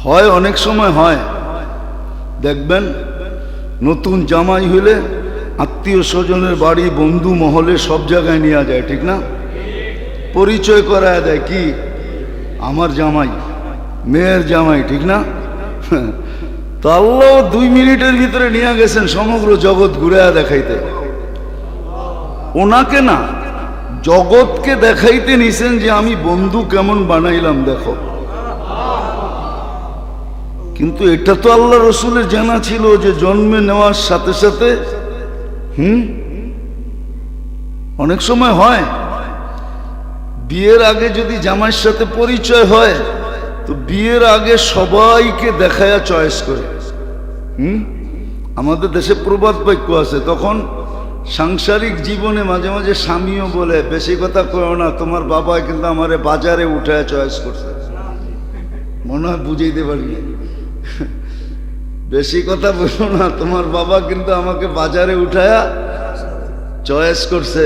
হয়, অনেক সময় হয়। দেখবেন নতুন জামাই হইলে আত্মীয় স্বজনের বাড়ি, বন্ধু মহলে সব জায়গায় নিয়ে যায়, ঠিক না? পরিচয় করায় দেয়, কি আমার জামাই, মেয়ের জামাই, ঠিক না? তো আল্লাহ 2 মিনিটের ভিতরে নিয়ে গেছেন সমগ্র জগৎ ঘুরে দেখাইতে। ওনাকে না, জগৎকে দেখাইতে নিছেন যে আমি বন্ধু কেমন বানাইলাম দেখো। কিন্তু এটা তো আল্লাহ রসুলের জানা ছিল যে জন্মে নেওয়ার সাথে সাথে অনেক সময় হয় বিয়ের আগে যদি জামাইয়ের সাথে পরিচয় হয় তো বিয়ের আগে সবাইকে দেখায়া চয়েস করে। আমাদের দেশে প্রবাদ বাক্য আছে, তখন সাংসারিক জীবনে মাঝে মাঝে স্বামীও বলে, বেশি কথা কয়ো না, তোমার বাবা কিন্তু আমারে বাজারে উঠায় চয়েস করছে। মনে হয় বুঝাইতে পারি, বেশি কথা বলো না, তোমার বাবা কিন্তু আমাকে বাজারে উঠায়া চয়েস করছে।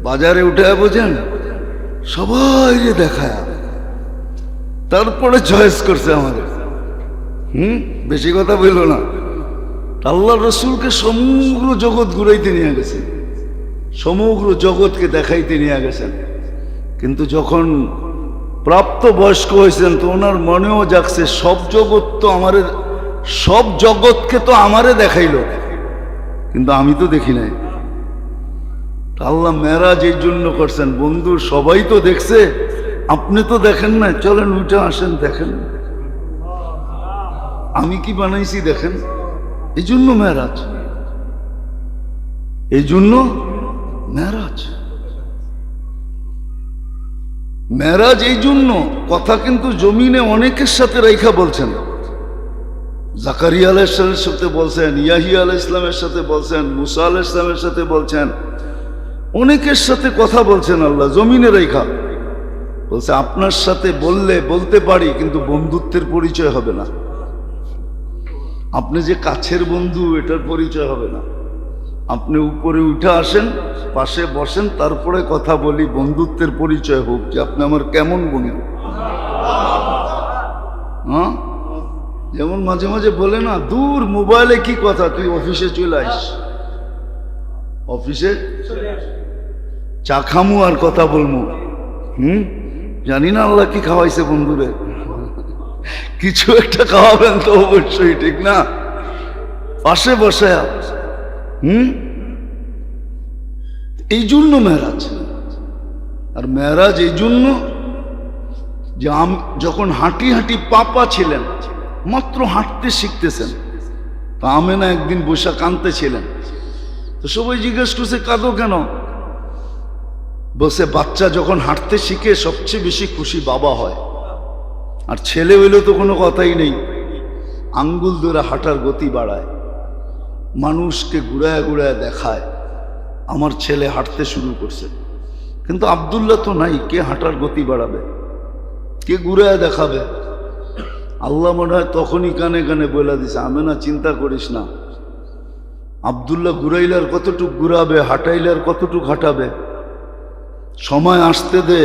বাজারে উঠায়া বোঝেন, সবাই দেখায় তারপরে চয়েস করছে আমাদের। বেশি কথা বললো না। আল্লাহ রসুলকে সমগ্র জগৎ ঘুরাইতে নিয়ে গেছেন, সমগ্র জগৎকে দেখাইতে নিয়ে গেছেন। কিন্তু যখন প্রাপ্ত বয়স্ক হয়েছেন তো ওনার মনেও জাগছে সব জগৎ তো আমারে, সব জগৎকে তো আমারে দেখাইলো, কিন্তু আমি তো দেখি নাই। আল্লাহ মেরাজ এই জন্য করছেন, বন্ধু সবাই তো দেখছে, আপনি তো দেখেন না, চলেন উঠে আসেন দেখেন আমি কি বানাইছি দেখেন। এই জন্য মেরাজ, এই জন্য মেরাজ। মেরাজ এই জন্য কথা কিন্তু জমিনে অনেকের সাথে রেখা বলছেন। জাকারিয়া আলাইহিস সালামের সাথে বলছেন, ইয়াহিয়া আলাইহিস সালামের সাথে বলছেন, মুসা আলাইহিস সালামের সাথে বলছেন, অনেকের সাথে কথা বলছেন আল্লাহ জমিনে রেখা। বলছে আপনার সাথে বললে বলতে পারি, কিন্তু বন্ধুত্বের পরিচয় হবে না। আপনি যে কাছের বন্ধু এটার পরিচয় হবে না। আপনি উপরে উঠে আসেন, পাশে বসেন, তারপরে কথা বলি, বন্ধুত্বের পরিচয় হোক যে আপনি আমার কেমন বন্ধু। হ্যাঁ, যেমন মাঝে মাঝে বলে না, দূর মোবাইলে কি কথা, তুই অফিসে চলে আইস, অফিসে চা খামু আর কথা বলমু। জানি না আল্লাহ কি খাওয়াইছে বন্ধুরে, কিছু একটা খাওয়াবেন তো অবশ্যই, ঠিক না? পাশে বসে এই জন্য মেরাজ। আর মেরাজ এই জন্য যে যখন হাঁটি হাঁটি পাপা ছিলেন, মাত্র হাঁটতে শিখতেছেন, তো আমেনা একদিন বসে কাঁদতেছিলেন। তো সবাই জিজ্ঞেস করছে কাঁদো কেন? বলছে বাচ্চা যখন হাঁটতে শিখে সবচেয়ে বেশি খুশি বাবা হয়, আর ছেলে হইলে তো কোনো কথাই নেই, আঙ্গুল ধরে হাঁটার গতি বাড়ায়, মানুষকে ঘুরায় ঘুরায় দেখায় আমার ছেলে হাঁটতে শুরু করছে। কিন্তু আব্দুল্লাহ তো নাই, কে হাঁটার গতি বাড়াবে, কে ঘুরায় দেখাবে? আল্লাহ মনে হয় তখনই কানে কানে বলে দিছে, আমেনা চিন্তা করিস না, আব্দুল্লাহ ঘুরাইলে আর কতটুক ঘুরাবে, হাঁটাইলে আর কতটুক হাঁটাবে, সময় আসতে দে,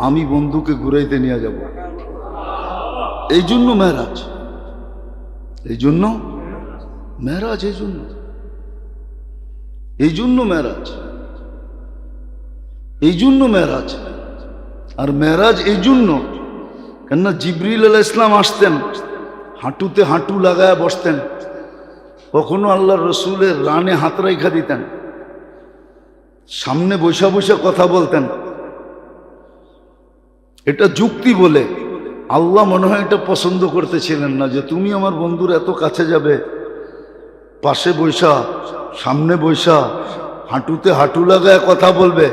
আমি বন্ধুকে ঘুরাইতে নিয়ে যাব। এই জন্য মেরাজ, এই জন্য মেরাজ, এই জন্য, এই জন্য মেরাজ, এই জন্য মেরাজ। আর মেরাজ এই জন্য কেননা জিবরিল আলাইহিস সালাম আসতেন, হাঁটুতে হাঁটু লাগায় বসতেন, কখনো আল্লাহর রসুলের রানে হাত রেখা দিতেন, সামনে বৈশা বৈশা কথা বলতেন। এটা যুক্তি বলে আল্লাহ মনে হয় এটা পছন্দ করতেছিলেন না, যে তুমি আমার বন্ধুর এত কাছে যাবে, পাশে বৈশা, সামনে বৈশা, হাঁটুতে হাঁটু লাগায় কথা বলবে।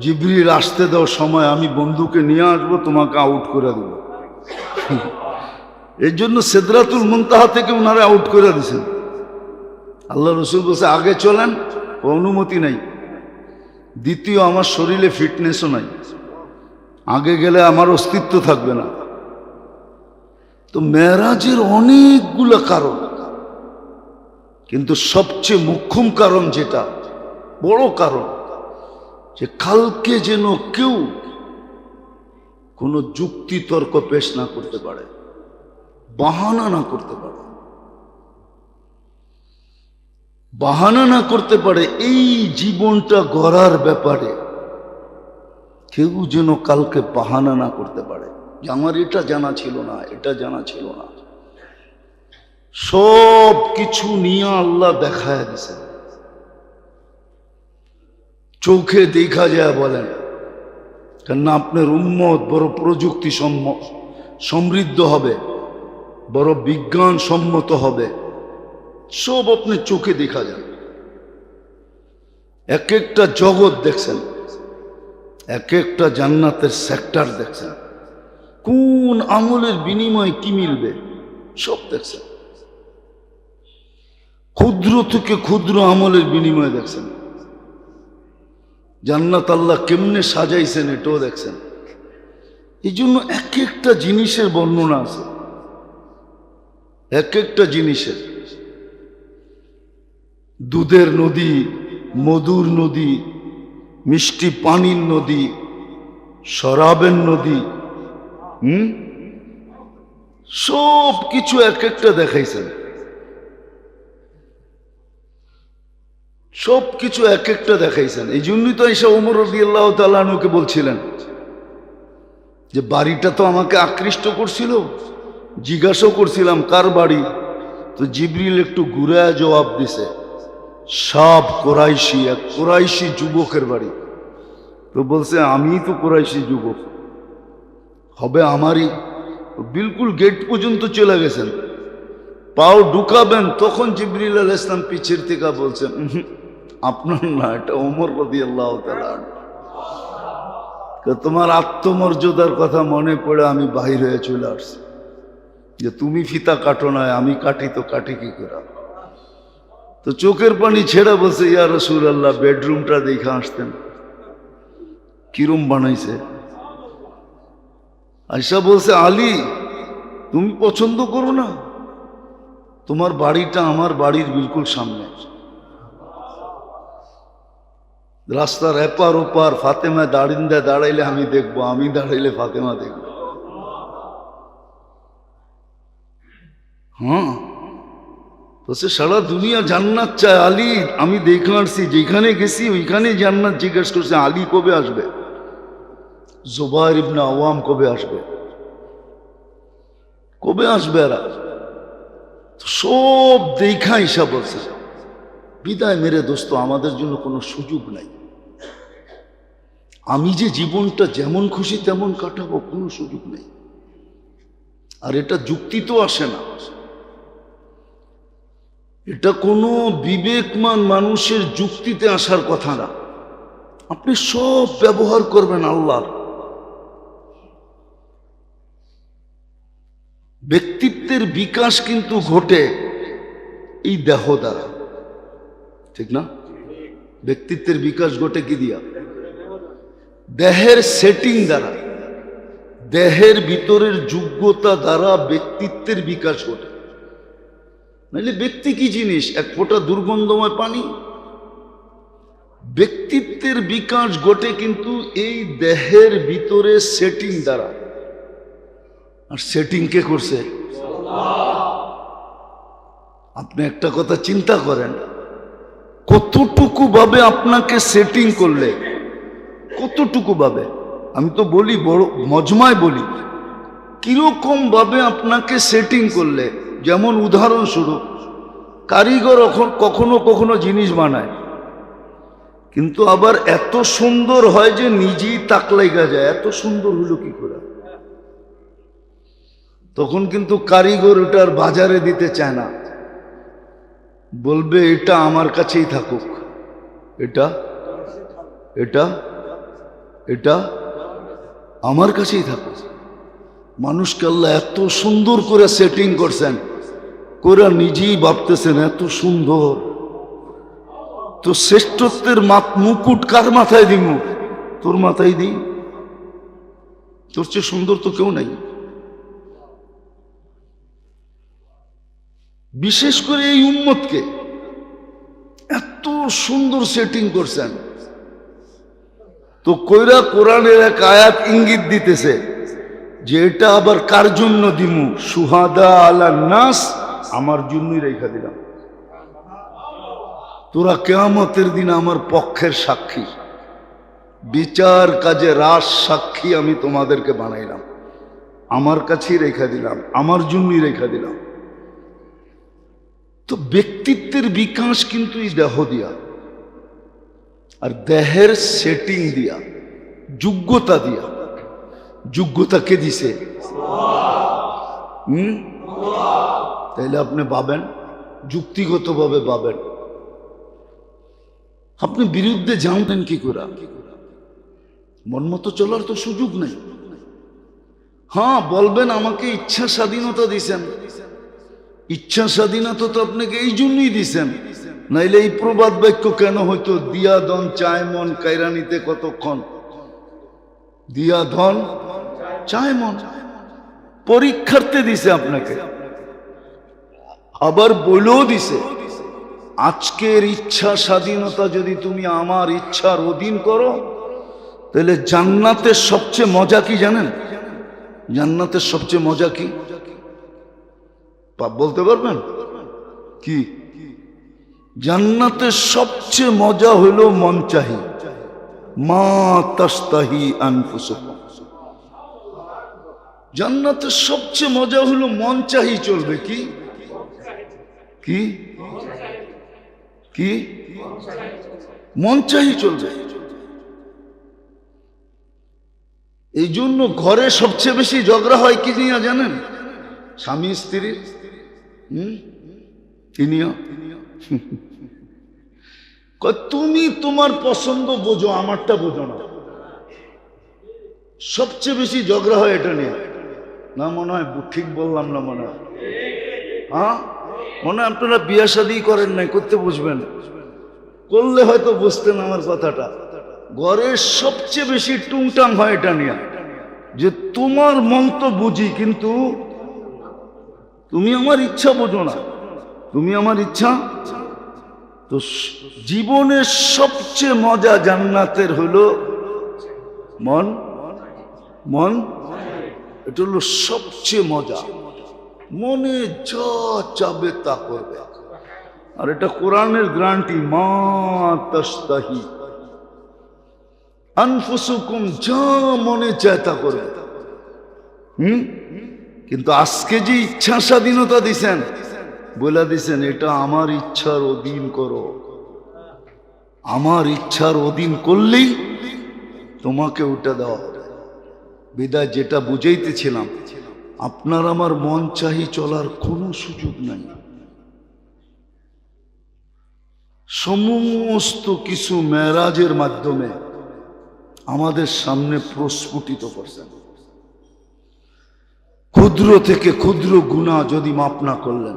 জিবরিল আসতে দাও সময়, আমি বন্ধুকে নিয়ে আসবো, তোমাকে আউট করে দেব। এই জন্য সিদরাতুল মুনতাহা থেকে ওনারা আউট করে দিয়েছেন। আল্লাহ রসুল বলছে আগে চলেন, অনুমতি নাই। দ্বিতীয়, আমার শরীরে ফিটনেসও নাই, আগে গেলে আমার অস্তিত্ব থাকবে না। তো মেরাজের অনেকগুলো কারণ, কিন্তু সবচেয়ে মুখ্যম কারণ, যেটা বড় কারণ, যে কালকে যেন কেউ কোনো যুক্তি তর্ক পেশ না করতে পারে। বাহানা না করতে পারে, বাহানা না করতে পারে এই জীবনটা গড়ার ব্যাপারে কেউ যেন কালকে বাহানা না করতে পারে যে আমার এটা জানা ছিল না, এটা জানা ছিল না। সব কিছু নিয়ে আল্লাহ দেখায় দিয়েছেন, চোখে দেখা যায় বলেন। কেননা আপনার উম্মত বড় প্রযুক্তি সমৃদ্ধ হবে, বড় বিজ্ঞান সম্মত হবে, সব আপনি চোখে দেখা যায়। এক একটা জগৎ দেখছেন, এক একটা জান্নাতের সেক্টর দেখছেন, কোন আমলের বিনিময়ে কি মিলবে সব দেখছেন। ক্ষুদ্র থেকে ক্ষুদ্র আমলের বিনিময়ে দেখছেন। জান্নাত আল্লাহ কেমনে সাজাইছেন এটাও দেখছেন। এই জন্য এক একটা জিনিসের বর্ণনা আছে, এক একটা জিনিসের। দুধের নদী, মধুর নদী, মিষ্টি পানির নদী, শরাবের নদী, সব কিছু এক একটা দেখাইছেন, সব কিছু এক একটা দেখাইছেন। এই জন্যই তো ঈসা ওমর রাদিয়াল্লাহু তাআলা আনহুকে বলছিলেন যে বাড়িটা তো আমাকে আকৃষ্ট করছিল, জিজ্ঞাসা করছিলাম কার বাড়ি, তো জিবরিল একটু ঘুরে জবাব দিছে সব কোরাইশি, এক কোরাইশি যুবকের বাড়ি। তো বলছে আমি তো কোরাইশি যুবক, হবে আমারই। বিলকুল গেট পর্যন্ত চলে গেছেন, পাও ঢুকাবেন তখন জিবরিল আলাইহিস সালাম পিছের থেকে বলছেন আপনার না, এটা ওমর রাদিয়াল্লাহু তাআলা। তোমার আত্মমর্যাদার কথা মনে পড়ে আমি বাহির হয়ে চলে আসছি, যে তুমি ফিতা কাটো না, আমি কাটি, তো কাটি কি করে। তো চোখের পানি ছেড়ে বলছে ইয়া রাসূলুল্লাহ বেডরুমটা দেখে আসতেন, কিরম বানাইছে। আয়েশা বলছে আলী তুমি পছন্দ করো না, তোমার বাড়িটা আমার বাড়ির বিলকুল সামনে, রাস্তার এপার ওপার ফাতেমা দাঁড়িন্দা দাঁড়াইলে আমি দেখবো, আমি দাঁড়াইলে ফাতেমা দেখবো। হ্যাঁ বলছে সারা দুনিয়া জান্নাত চায় আলী, আমি দেখে আসছি, যেখানে গেছি ওইখানে জান্নাত। জিজ্ঞেস করছে আলী কবে আসবে, জুবাইর ইবনে আওয়াম কবে আসবে, কবে আসবে এরা। সব দেখা ঈসা বলছে বিদায় মেরে দোস্ত, আমাদের জন্য কোনো সুযোগ নাই। আমি যে জীবনটা যেমন খুশি তেমন কাটাবো, কোনো সুযোগ নেই। আর এটা যুক্তি তো আসে না, এটা কোনো বিবেকমান মানুষের যুক্তিতে আসার কথা না। আপনি সব ব্যবহার করবেন আল্লাহর। ব্যক্তিত্বের বিকাশ কিন্তু ঘটে এই দেহ দ্বারা, ঠিক না? ব্যক্তিত্বের বিকাশ ঘটে কি দিয়া? দেহের সেটিং দ্বারা, দেহের ভিতরের যোগ্যতা দ্বারা ব্যক্তিত্বের বিকাশ ঘটে। নাহলে ব্যক্তি কি জিনিস? এক ফোঁটা দুর্গন্ধময় পানি। ব্যক্তিত্বের বিকাশ ঘটে কিন্তু এই দেহের ভিতরে সেটিং দ্বারা। আর সেটিং কে করছে? আপনি একটা কথা চিন্তা করেন, কতটুকু ভাবে আপনাকে সেটিং করলে, কতটুকু ভাবে, আমি তো বলি বড় মজমায় বলি, কিরকম ভাবে আপনাকে সেটিং করলে। যেমন উদাহরণস্বরূপ কারিগর কখনো কখনো জিনিস বানায়, কিন্তু আবার এত সুন্দর হয় যে নিজেই তাক লাগা যায়, এত সুন্দর হলো কি করে। তখন কিন্তু কারিগর ওটার বাজারে দিতে চায় না, বলবে এটা আমার কাছেই থাকুক, এটা এটা এটা আমার কাছেই থাকুক। মানুষকে আল্লাহ এত সুন্দর করে সেটিং করছেন, করে নিজেই ভাবতেছেন এত সুন্দর, তো শ্রেষ্ঠত্বের মুকুট কার মাথায় দিব? তোর মাথায় দিই, তোর চেয়ে সুন্দর তো কেউ নাই। বিশেষ করে এই উম্মতকে এত সুন্দর সেটিং করছেন। তো কইরা কোরআনের এক আয়াত ইঙ্গিত দিতেছে যে এটা আবার কার জন্য দিমু, সুহাদা আলান নাস, আমার জন্যই রেখা দিলাম। তোরা কিয়ামতের দিন আমার পক্ষের সাক্ষী, বিচার কাজে রাস সাক্ষী আমি তোমাদেরকে বানাইলাম, আমার কাছেই রেখা দিলাম, আমার জন্যই রেখা দিলাম। তো ব্যক্তিত্বের বিকাশ কিন্তু এই দেহ দিয়া, আর দেহের সেটিং দিয়া, যোগ্যতা দিয়া। যোগ্যতা কে দিছে? তাইলে আপনি পাবেন, যুক্তিগতভাবে পাবেন। আপনি বিরুদ্ধে জানতেন কি করে? মন মতো চলার তো সুযোগ নেই। হ্যাঁ বলবেন আমাকে ইচ্ছা স্বাধীনতা দিছেন, ইচ্ছা স্বাধীনতা তো আপনাকে এই জন্যই দিছেন, নাইলে এই প্রবাদ বাক্য কেন হইতো? দিয়া ধন চায় মন, কায়রানিতে কতক্ষণ? দিয়া ধন চায় মন। পরীক্ষার্থে দিছে আপনাকে, আবার বলেও দিছে আজকের ইচ্ছা স্বাধীনতা যদি তুমি আমার ইচ্ছার অধীন করো, তাহলে জান্নাতের সবচেয়ে মজা কি জানেন? জান্নাতের সবচেয়ে মজা কি বলতে পারবেন? কি জান্নাতের সবচেয়ে মজা হইল মন চাহি, মা তাস্তাহি আনফুসুকুম। জান্নাতের সবচেয়ে মজা হলো মন চাহি চলবে। কি কি কি মন চাহি চলবে। এই জন্য ঘরে সবচেয়ে বেশি ঝগড়া হয় কি নিয়ে জানেন? স্বামী স্ত্রীর। কি নিয়ে? তুমি তোমার পছন্দ বোঝো, আমারটা বোঝো না। সবচেয়ে বেশি ঝগড়া হয় এটা নিয়ে। না মনে হয় ঠিক বললাম না? মনে হয় হ্যাঁ, মনে হয় আপনারা বিয়া শাদী করেন নাই, করতে বুঝবেন, করলে হয়তো বুঝতেন আমার কথাটা। ঘরের সবচেয়ে বেশি টুংটাং হয় এটা নিয়ে, যে তোমার মন তো বুঝি, কিন্তু তুমি আমার ইচ্ছা বোঝো না, তুমি আমার ইচ্ছা। তো জীবনের সবচেয়ে মজা জান্নাতের হলো মন, মন এটা হলো সবচেয়ে মজা। মনে যা চাবে তা করবে, আর এটা কোরআনের গ্যারান্টি, মা তাস্তাহি আনফুসুকুম, যা মনে চায় তা করবে। কিন্তু আজকে যে ইচ্ছা স্বাধীনতা দিছেন, বলে দিছেন এটা আমার ইচ্ছার অধীন করো, আমার ইচ্ছার অধীন করলেই তোমাকে ওটা দেওয়া হবে। বিদায় যেটা বুঝাইতেছিলাম, আপনার আমার মন চাহি চলার কোনো সুযোগ নাই। সমস্ত কিছু মেরাজের মাধ্যমে আমাদের সামনে প্রস্ফুটিত করছেন। ক্ষুদ্র থেকে ক্ষুদ্র গুনাহ যদি মাপ না করলেন,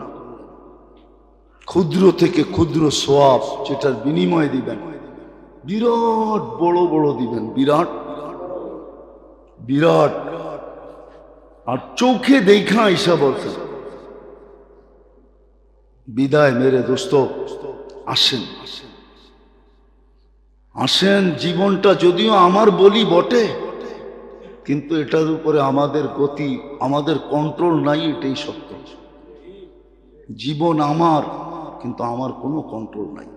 ক্ষুদ্র থেকে ক্ষুদ্র সওয়াব যেটার বিনিময় দিবেন, বিরাট বড় বড় দিবেন, বিরাট বিরাট। আর চোখে দেখা ঈশা বলছেন। বিদায় মেরে দোস্ত, আসেন আসেন। জীবনটা যদিও আমার বলি বটে, কিন্তু এটার উপরে আমাদের গতি, আমাদের কন্ট্রোল নাই, এটাই সত্য। জীবন আমার, কিন্তু আমার কোনো কন্ট্রোল নাই।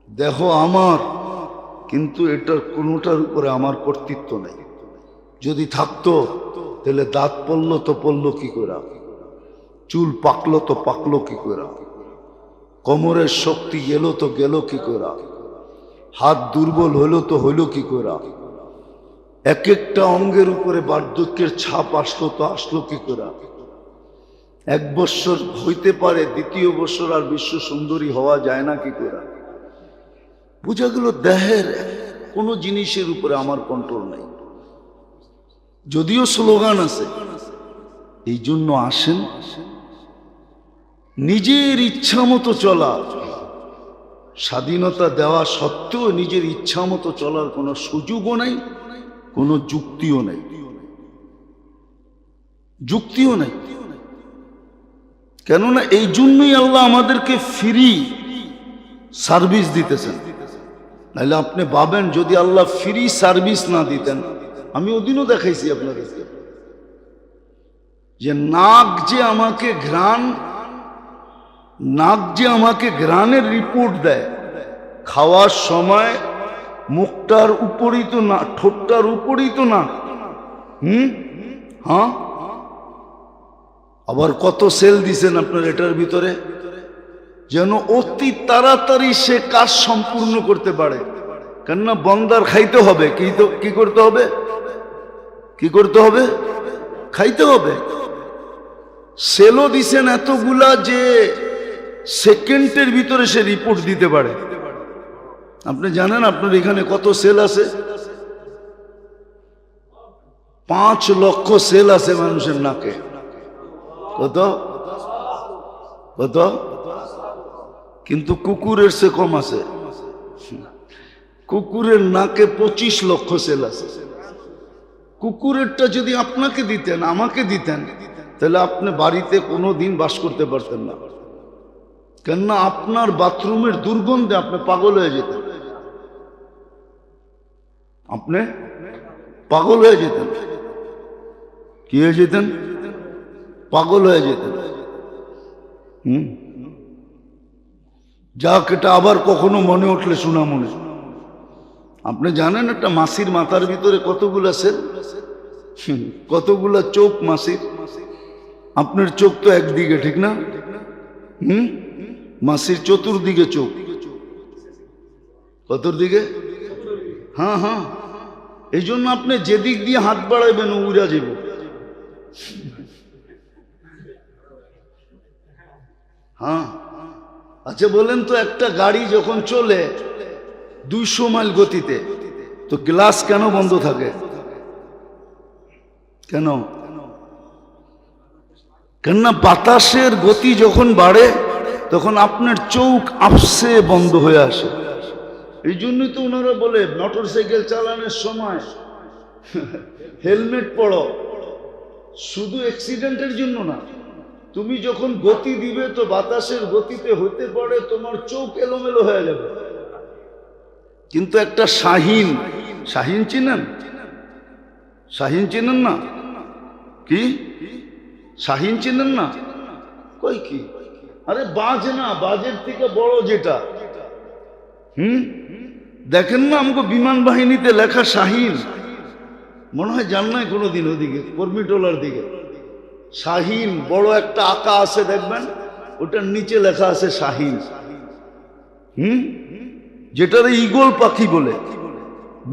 দেহ আমার, কিন্তু এটার কোনোটার উপরে আমার কর্তৃত্ব নেই। যদি থাকতো তাহলে দাঁত পড়লো তো পড়লো কি করে, চুল পাকলো তো পাকলো কি করে, কোমরের শক্তি গেল তো গেল কি করে, হাত দুর্বল হলো তো হইল কি করে, এক একটা অঙ্গের উপরে বার্ধক্যের ছাপ আসলো তো আসলো কি করে। এক বৎসর হইতে পারে, দ্বিতীয় বৎসর আর বিশ্ব সুন্দরী হওয়া যায় না কি করে। বুঝা গেল দেহের কোনো জিনিসের উপরে আমার কন্ট্রোল নাই। যদিও স্লোগান আছে, এই জন্য আসেন নিজের ইচ্ছা মতো চলা। স্বাধীনতা দেওয়া সত্ত্বেও নিজের ইচ্ছা মতো চলার কোনো সুযোগও নাই, কোনো যুক্তিও নাই, যুক্তিও নাই। কেননা এই জন্যই আল্লাহ আমাদেরকে ফ্রি সার্ভিস দিতেছেন। নাহলে আপনি ভাবেন যদি আল্লাহ ফ্রি সার্ভিস না দিতেন, আমি ওদিনও দেখাইছি আপনাদেরকে, যে নাক যে আমাকে ঘ্রাণের রিপোর্ট দেয়, খাওয়ার সময় মুখটার উপরই তো না, ঠোঁটটার উপরই তো না। হ্যাঁ, আবার কত সেল দিছেন আপনার এটার ভিতরে, যেন অতি তাড়াতাড়ি সে কাজ সম্পূর্ণ করতে পারে। কেননা বন্দার খাইতে হবে, কি করতে হবে, খাইতে হবে। সেলও দিছেন এতগুলা যে সেকেন্ডের ভিতরে সে রিপোর্ট দিতে পারে। আপনি জানেন আপনার এখানে কত সেল আছে? 5 লক্ষ সেল আছে মানুষের নাকে। কত? কিন্তু কুকুরের সে কম আছে। কুকুরের নাকে 25 লক্ষ সেল আছে। কুকুরেরটা যদি আপনাকে দিতেন, আমাকে দিতেন, তাহলে আপনি বাড়িতে কোনো দিন বাস করতে পারতেন না। কেননা আপনার বাথরুমের দুর্গন্ধে আপনি পাগল হয়ে যেতেন। কি হয়ে যেতেন? পাগল হয়ে যেতেন। যাক, এটা আবার কখনো মনে উঠলে শোনা মনে। আপনি জানেন একটা মাছির মাথার ভিতরে কতগুলা সেল, কতগুলা চোখ মাছির? আপনার চোখ তো একদিকে, ঠিক না? মাছির চতুর্দিকে চোখ। কতর দিকে? হ্যাঁ, এই জন্য আপনি যেদিক দিয়ে হাত বাড়াইবেন উড়া যাব। হ্যাঁ, আচ্ছা বলেন তো, একটা গাড়ি যখন চলে 200 মাইল গতিতে, তো গ্লাস কেন বন্ধ থাকে? কেননা বাতাসের গতি যখন বাড়ে তখন আপনার চোখ আপসে বন্ধ হয়ে আসে। এই জন্যই তো ওনারা বলে মোটর সাইকেল চালানোর সময় হেলমেট পরো, শুধু অ্যাক্সিডেন্টের জন্য না। তুমি যখন গতি দিবে তো বাতাসের গতিতে হতে পারে তোমার চোখ এলোমেলো হয়ে যাবে। কিন্তু একটা শাহিন চিনেন? শাহিন চিনেন না? কি শাহিন চিনেন না? কই কি? আরে বাজ না, বাজের থেকে বড় যেটা। দেখেন না আমাকে বিমান বাহিনীতে লেখা শাহিন, মনে হয় যান নাই কোনোদিন ওদিকে, কর্মীটোলার দিকে। শাহিন বড় একটা আঁকা আছে, দেখবেন ওটার নিচে লেখা আছে শাহিন। যেটার ঈগল পাখি বলে,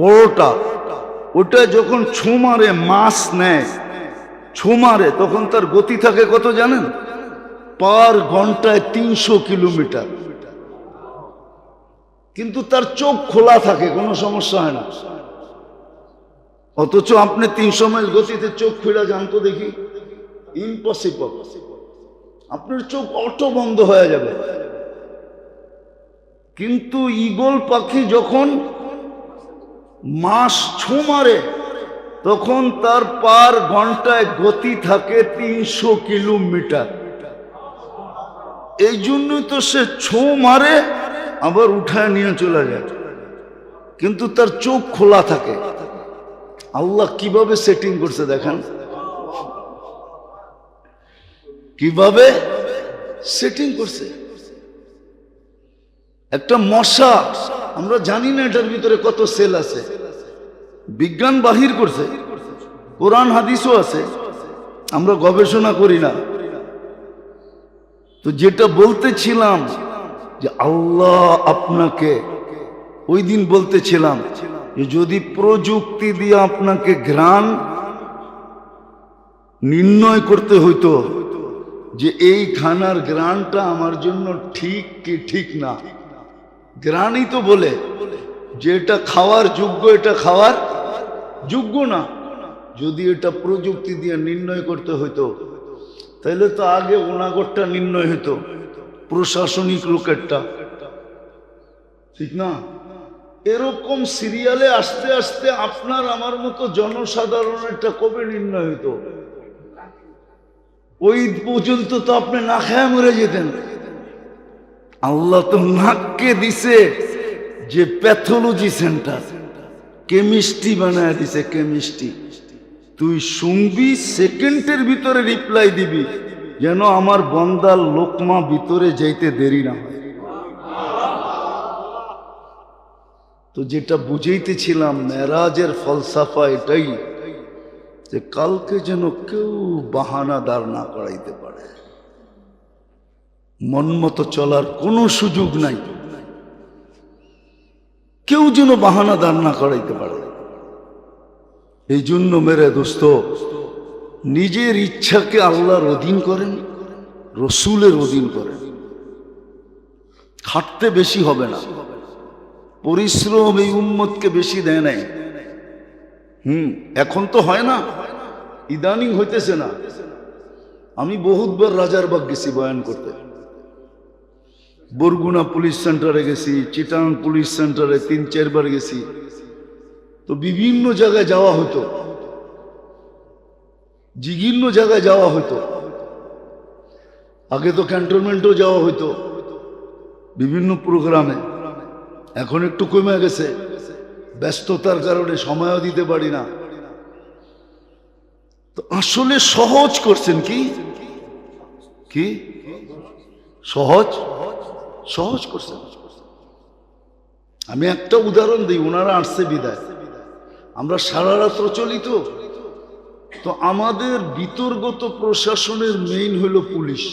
বড়টা। ওটা যখন ছো মারে, মাছ নেয়, ছো মারে, তখন তার গতি থাকে কত জানেন? পার ঘন্টায় 300 কিলোমিটার। কিন্তু তার চোখ খোলা থাকে, কোনো সমস্যা হয় না। অথচ আপনি 300 মাইল গতিতে চোখ খুলে যান তো দেখি, ইম্পসিবল। আপনার চোখ অটো বন্ধ হয়ে যাবে। কিন্তু ঈগল পাখি যখন মাস ছো মারে তখন তার পার ঘন্টায় গতি থাকে 300 কিলোমিটার। এই জন্যই তো সে ছো মারে আবার উঠায় নিয়ে চলে যায়, কিন্তু তার চোখ খোলা থাকে। আল্লাহ কিভাবে সেটিং করছে দেখেন, কিভাবে সেটিং করছে। একটা মশা, আমরা জানি না এটার ভিতরে কত সেল আছে, বিজ্ঞান বাহির করছে, কোরআন হাদিসও আছে, আমরা গবেষণা করি না। তো যেটা বলতেছিলাম যে আল্লাহ আপনাকে, ওই দিন বলতেছিলাম যে যদি প্রযুক্তি দিয়ে আপনাকে ঘ্রাণ নির্ণয় করতে হইতো যে এই খানার ঘ্রাণটা আমার জন্য ঠিক কি ঠিক না, ঘ্রাণই তো বলে যে এটা খাওয়ার যোগ্য, এটা খাওয়ার যোগ্য না। যদি এটা প্রযুক্তি দিয়ে নির্ণয় করতে হইতো তাহলে তো আগে ওনাগরটা নির্ণয় হইতো, প্রশাসনিক লোকেরটা, ঠিক না? এরকম সিরিয়ালে আস্তে আস্তে আপনার আমার মতো জনসাধারণেরটা কবে নির্ণয় হইতো? ওই পর্যন্ত তো আপনি না খেয়ে মরে যেতেন। আল্লাহ তো নাককে দিছে যে প্যাথোলজি সেন্টার, কেমিস্ট্রি বানায় দিছে, কেমিস্ট্রি। তুই শুনবি, সেকেন্ডের ভিতরে রিপ্লাই দিবি, যেন আমার বন্দার লোকমা ভিতরে যাইতে দেরি না হয়। তো যেটা বুঝাইতেছিলাম, মেরাজের ফলসাফা এটাই যে কালকে যেন কেউ বাহানা দাঁড় না করাইতে পারে, মন মতো চলার কোনো সুযোগ নাই, কেউ যেন বাহানা দাঁড় না করাইতে পারে। এই জন্য মেরে দোস্ত, নিজের ইচ্ছাকে আল্লাহর অধীন করেন, রসুলের অধীন করেন। খাটতে বেশি হবে না, পরিশ্রম এই উম্মতকে বেশি দেয় নাই। এখন তো হয় না, ইদানিং হইতেছে না। আমি বহুতবার রাজারবাগ গেছি বয়ান করতে, বরগুনা পুলিশ সেন্টারে গেছি, চিটাং পুলিশ সেন্টারে 3-4 বার গেছি। তো বিভিন্ন জায়গায় যাওয়া হতো, বিভিন্ন জায়গায় যাওয়া হতো। আগে তো ক্যান্টনমেন্টেও যাওয়া হতো বিভিন্ন প্রোগ্রামে, এখন একটু কমে গেছে, ব্যস্ততার কারণে সময়ও দিতে পারি না। তো আসলে সহজ করছেন কি কি সহজ সহজ করছেন। আমি একটা উদাহরণ দিই, ওনারা আসছে বিদায়, আমরা সারা রাত্র চলিত। তো আমাদের বিতর্গত প্রশাসনের মেইন হলো পুলিশ,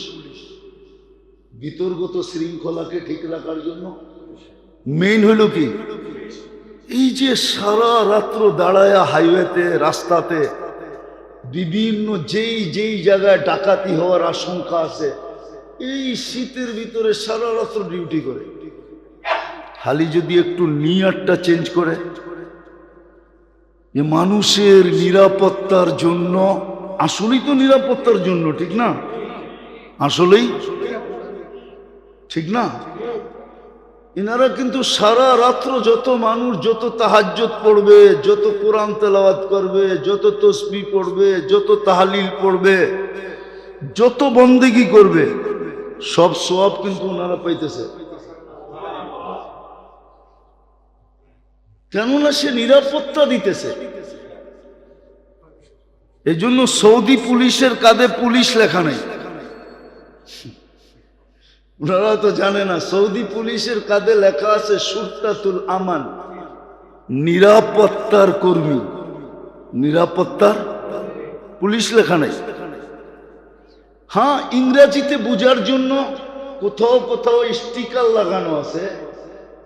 বিতর্গত শৃঙ্খলাকে ঠিক রাখার জন্য মেইন হলো কি, এই যে সারা রাত্র দাঁড়ায়া হাইওয়েতে, রাস্তাতে, বিভিন্ন যেই যেই জায়গায় ডাকাতি হওয়ার আশঙ্কা আছে, এই শীতের ভিতরে সারা রাত্র ডিউটি করে। খালি যদি একটু নিয়ারটা চেঞ্জ করে, যে মানুষের নিরাপত্তার জন্য, আসলেই তো নিরাপত্তার জন্য, ঠিক না? আসলেই ঠিক না? এনারা কিন্তু সারা রাত্র যত মানুষ যত তাহাজ্জুদ পড়বে, যত কোরআন তেলাওয়াত করবে, যত তসবিহ পড়বে, যত তাহলিল পড়বে, যত বন্দেগী করবে, সব সওয়াব কিন্তু ওনারা পাইতেছে। কেননা সে নিরাপত্তা দিতেছে। এই জন্য সৌদি পুলিশের কাঁধে পুলিশ লেখা নেই। ওনারা তো জানে না, সৌদি পুলিশের কাঁধে লেখা আছে সুরতাতুল আমান, নিরাপত্তার কর্মী, নিরাপত্তার পুলিশ লেখা নেই। হ্যাঁ, ইংরেজিতে বোঝার জন্য কোথাও কোথাও স্টিকার লাগানো আছে,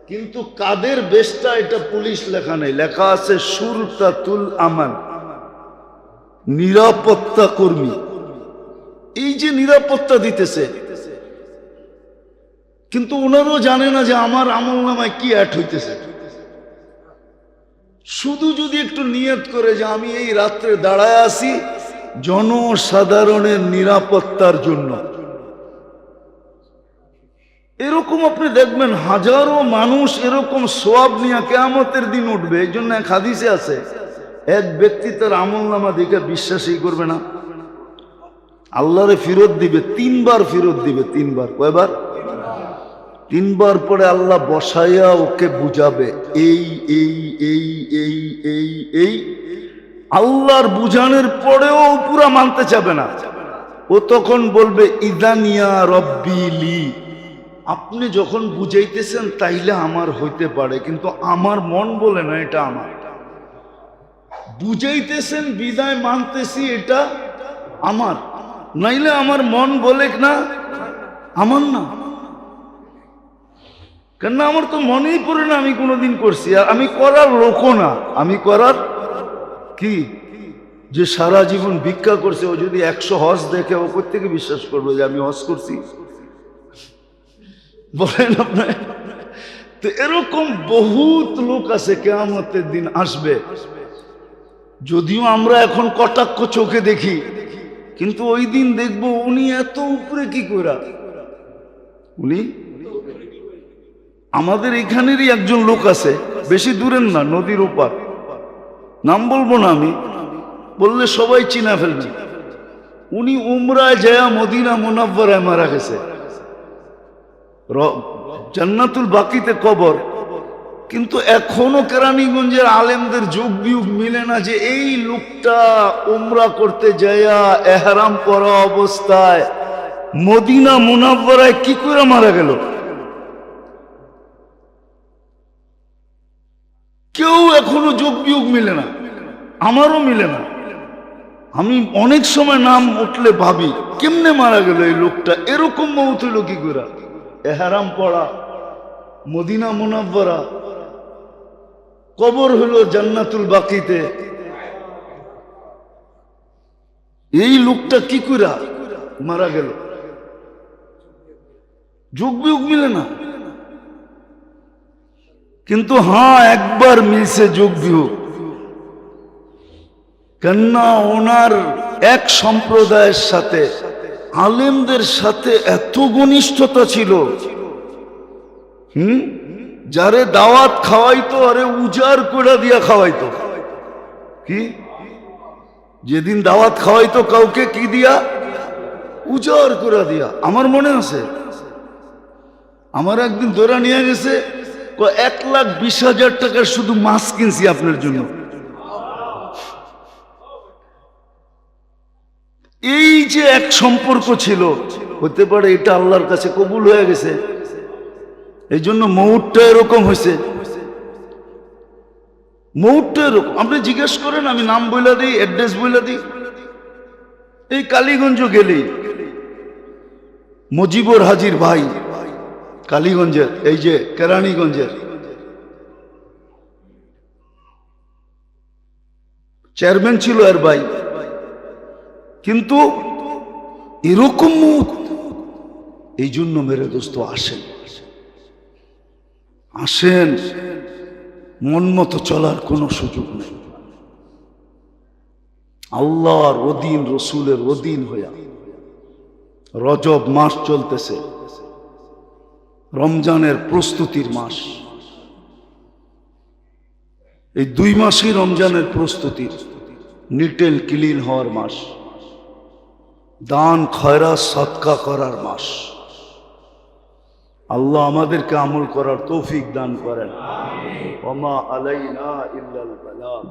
কিন্তু কাদের বেশটা এটা পুলিশ লেখা নেই, লেখা আছে সুরতাতুল আমান, নিরাপত্তা কর্মী। এই যে নিরাপত্তা দিতেছে, কিন্তু ওনারও জানে না যে আমার আমল নামায় কি অ্যাড হইতেছে। শুধু যদি একটু নিয়ত করে যে আমি এই রাত্রে দাঁড়ায় আছি জনসাধারণের নিরাপত্তার জন্য, এরকম আপনি দেখবেন হাজারো মানুষ এরকম সওয়াব নিয়ে কিয়ামতের দিন উঠবে। এই জন্য এক হাদিসে আছে, এক ব্যক্তি তার আমল নামা দেখে বিশ্বাসই করবে না, আল্লাহরে ফেরত দিবে, 3 বার ফেরত দিবে। 3 বার, কয়বার? 3 বার পরে আল্লাহ বসাইয়া ওকে বুঝাবে, এই এই এই এই এই এই। আল্লাহর বুঝানোর পরেও পুরা মানতে চাবে না। ও তখন বলবে ইদানিয়া রব্বিলি, আপনি যখন বুঝাইতেছেন তাইলে আমার হইতে পারে, কিন্তু আমার মন বলে না এটা আমার। বুঝাইতেছেন বিদায় মানতেছি এটা আমার, নাইলে আমার মন বলে না আমার না। কেন আমার তো মনেই পড়ে না আমি কোনোদিন করছি, আর আমি করার লোকও না। আমি করার কি, যে সারা জীবন ভিক্ষা করছে, ও যদি 100 হজ দেখে ও কোত্থেকে বিশ্বাস করবে যে আমি হজ করছি? বলেন আপনার। তো এরকম বহুত লোক আছে, কিয়ামতের দিন আসবে। যদিও আমরা এখন কটাক্ষ চোখে দেখি, কিন্তু ওই দিন দেখবো উনি এত উপরে কি করা। উনি আমাদের এখানেরই একজন লোক আছে, বেশি দূরের না, নদীর ওপার, নাম বলবো না আমি, বললে সবাই চিনা ফেলবে। উনি উমরায় যায় মদিনা মুনাব্বরায় মারা গেছে, জান্নাতুল বাকিতে কবর। কিন্তু এখনো কেরানীগঞ্জের আলেমদের যোগ বিয়োগ মিলে না যে এই লোকটা উমরা করতে যাইয়া এহরাম করা অবস্থায় মদিনা মুনাব্বরায় কি করে মারা গেল। কেউ এখনো যোগ বিয়োগ মিলে না, আমারও মিলে না। আমি অনেক সময় নাম উঠলে ভাবি কেমনে মারা গেল এই লোকটা, এরকম মৌত হইল কি করে। এহরাম পড়া, মদিনা মুনাব্বরা, কবর হলো জান্নাতুল বাকিতে, এই লোকটা কি করে মারা গেল। যোগ বিয়োগ মিলে না। কিন্তু হ্যাঁ, একবার মিলছে যোগ বিয়োগ, কেননা ওনার এক সম্প্রদায়ের সাথে আলেমদের সাথে এত ঘনিষ্ঠতা ছিল, যারে দাওয়াত খাওয়াইতো আরে উজাড় করে দিয়া খাওয়াইতো। কি যেদিন দাওয়াত খাওয়াইতো কাউকে কি দিয়া, উজাড় করে দিয়া। আমার মনে আছে, আমার একদিন ধরে নিয়ে গেছে 1,20,000 টাকার শুধু মাছ কিনছি আপনার জন্য। এই যে এক সম্পর্ক ছিল, হতে পারে এটা আল্লাহর কাছে কবুল হয়ে গেছে, এই জন্য মৌতটা এরকম হয়েছে। মৌতটা এরকম আপনি জিজ্ঞেস করেন, আমি নাম বইলা দিই, অ্যাড্রেস বইলা দিই। এই কালীগঞ্জ গেলেই মজিবুর হাজির ভাই, কালীগঞ্জের, এই যে কেরানীগঞ্জের চেয়ারম্যান ছিল এর ভাই, কিন্তু এরকম মৌত। এই জন্য মেরে দোস্ত আসেন, আসেন, মন মতো চলার কোনো সুযোগ নেই। আল্লাহর অধীন, রসুলের অধীন হইয়া রজব মাস চলতেছে, রমজানের প্রস্তুতির মাস। এই 2 মাসই রমজানের প্রস্তুতির, নিটেল ক্লিন হওয়ার মাস, দান খয়রাত সদকা করার মাস। আল্লাহ আমাদেরকে আমল করার তৌফিক দান করেন। ওমা আলাইনা ইল্লাল বালাগ।